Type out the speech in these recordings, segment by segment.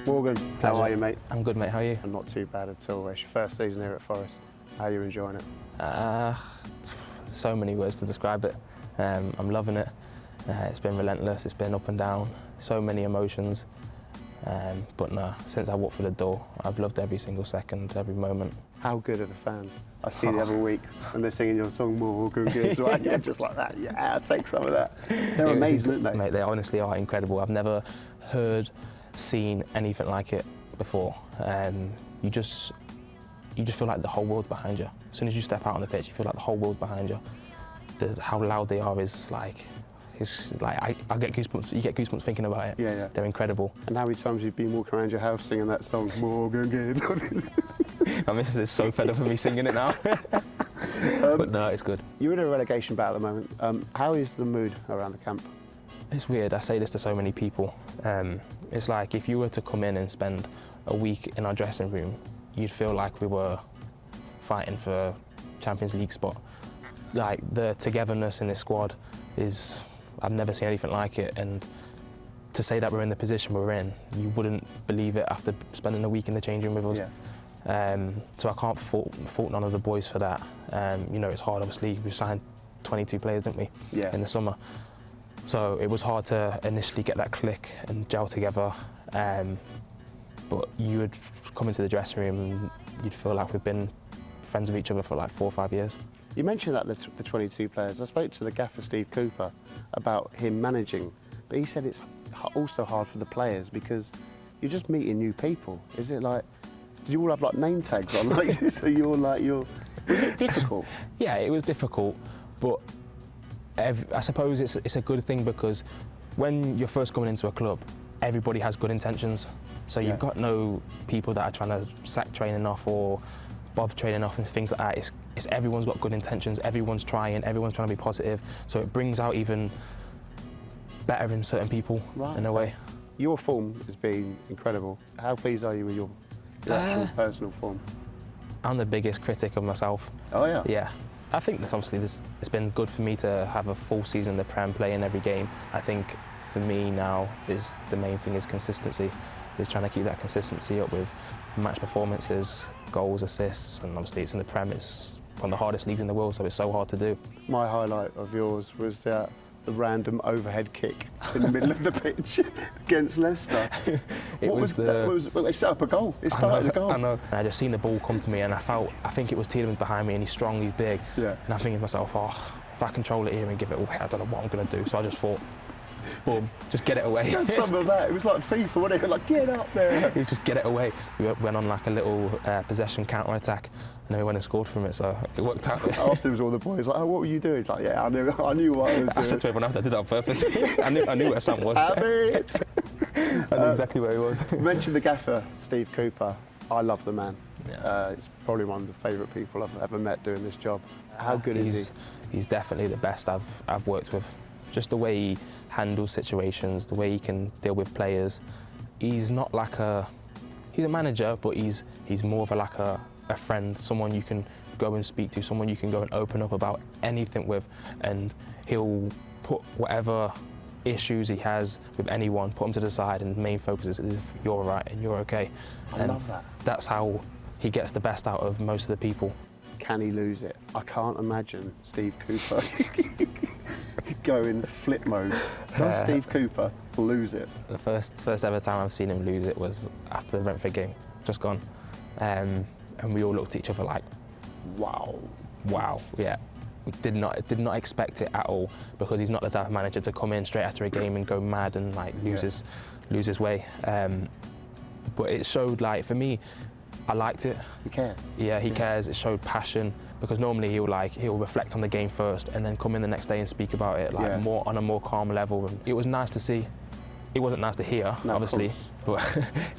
Morgan, how are you, mate? I'm good, mate. How are you? I'm not too bad at all. It's your first season here at Forest. How are you enjoying it? So many words to describe it. I'm loving it. It's been relentless. It's been up and down. So many emotions. But no, since I walked through the door, I've loved every single second, every moment. How good are the fans? I see the other week and they're singing your song Morgan Gibbs-White. You're just like that. Yeah, I'll take some of that. They're amazing, aren't they? Mate, they honestly are incredible. I've never heard, seen anything like it before. You just feel like the whole world's behind you. As soon as you step out on the pitch, you feel like the whole world's behind you. How loud they are is like, I get goosebumps. You get goosebumps thinking about it. Yeah. They're incredible. And how many times you've been walking around your house singing that song, Morgan Gibbs? My missus is so fed up of me singing it now. But no, it's good. You're in a relegation battle at the moment. How is the mood around the camp? It's weird. I say this to so many people. It's like if you were to come in and spend a week in our dressing room, you'd feel like we were fighting for a Champions League spot. Like the togetherness in this squad is, I've never seen anything like it. And to say that we're in the position we're in, you wouldn't believe it after spending a week in the changing room with us. Yeah. So I can't fault none of the boys for that. You know, it's hard, obviously. We signed 22 players, didn't we, in the summer? So it was hard to initially get that click and gel together. But you would come into the dressing room and you'd feel like we've been friends with each other for like 4 or 5 years. You mentioned that the 22 players. I spoke to the gaffer, Steve Cooper, about him managing, but he said it's also hard for the players because you're just meeting new people. Is it like, did you all have like name tags on? Like, so was it difficult? Yeah, it was difficult, but I suppose it's a good thing because when you're first coming into a club, everybody has good intentions. So you've got no people that are trying to sack training off or bob training off and things like that. It's everyone's got good intentions, everyone's trying to be positive. So it brings out even better in certain people in a way. Your form has been incredible. How pleased are you with your actual personal form? I'm the biggest critic of myself. Oh yeah? Yeah. I think it's been good for me to have a full season in the Prem, playing every game. I think for me now the main thing is consistency, is trying to keep that consistency up with match performances, goals, assists, and obviously it's in the Prem, it's one of the hardest leagues in the world, so it's so hard to do. My highlight of yours was the random overhead kick in the middle of the pitch against Leicester. They set up a goal. It started a goal. I know. And I just seen the ball come to me and I think it was Tielemans behind me and he's strong, he's big. Yeah. And I'm thinking to myself, if I control it here and give it away, I don't know what I'm going to do. So I just thought, boom, just get it away. Some of that, it was like FIFA, wasn't it? Like, get up there. You just get it away. We went on like a little possession counter-attack and then we went and scored from it, so it worked out. Afterwards, all the boys like, oh, what were you doing? Like, yeah, I knew what I was doing. I said to everyone after, I did it on purpose. I knew where Sam was. Have it. I knew exactly where he was. You mentioned the gaffer, Steve Cooper. I love the man. Yeah. It's probably one of the favourite people I've ever met doing this job. How good is he? He's definitely the best I've worked with. Just the way he handles situations, the way he can deal with players. He's not like he's a manager, but he's more of a friend, someone you can go and speak to, someone you can go and open up about anything with, and he'll put whatever issues he has with anyone, put them to the side, and the main focus is if you're all right and you're okay. I love that. That's how he gets the best out of most of the people. Can he lose it? I can't imagine Steve Cooper go in flip mode. Does Steve Cooper lose it? The first ever time I've seen him lose it was after the Brentford game, just gone. And we all looked at each other like, wow, yeah. We did not expect it at all, because he's not the type of manager to come in straight after a game and go mad and like lose his way. But it showed, like, for me, I liked it. He cares. Yeah, he cares. It showed passion, because normally he'll reflect on the game first and then come in the next day and speak about it more on a more calm level. And it was nice to see. It wasn't nice to hear, obviously, but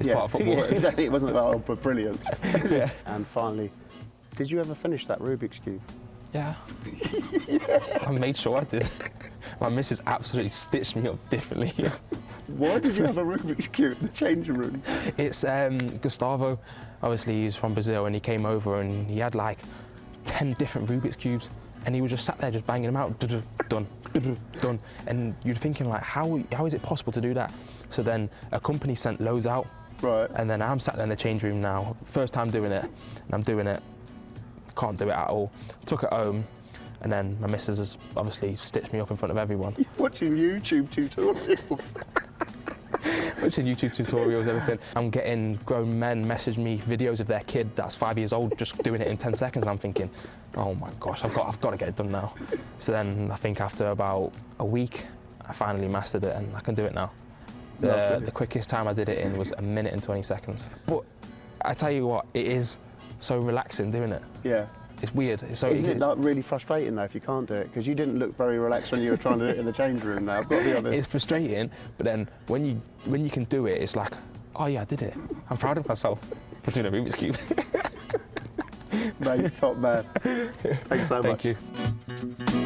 it's part of football. Yeah, exactly. It wasn't but brilliant. Yeah. And finally, did you ever finish that Rubik's Cube? Yeah. I made sure I did. My missus absolutely stitched me up differently. Why did you have a Rubik's Cube in the changing room? It's Gustavo. Obviously, he's from Brazil, and he came over and he had like 10 different Rubik's Cubes, and he was just sat there just banging them out, done, and you're thinking like, how is it possible to do that? So then a company sent loads out, Right. And then I'm sat there in the change room now, first time doing it, and I'm doing it, can't do it at all. Took it home, and then my missus has obviously stitched me up in front of everyone. You're watching YouTube tutorials. Watching YouTube tutorials, everything. I'm getting grown men message me videos of their kid that's 5 years old just doing it in 10 seconds. I'm thinking, oh my gosh, I've got to get it done now. So then I think after about a week, I finally mastered it and I can do it now. The quickest time I did it in was 1 minute and 20 seconds. But I tell you what, it is so relaxing doing it. Yeah. It's weird. Isn't it like really frustrating though if you can't do it? Because you didn't look very relaxed when you were trying to do it in the change room now, I've got to be honest. It's frustrating, but then when you can do it, it's like, oh yeah, I did it. I'm proud of myself for doing a Rubik's Cube. Mate, top man. Thanks so much. Thank you.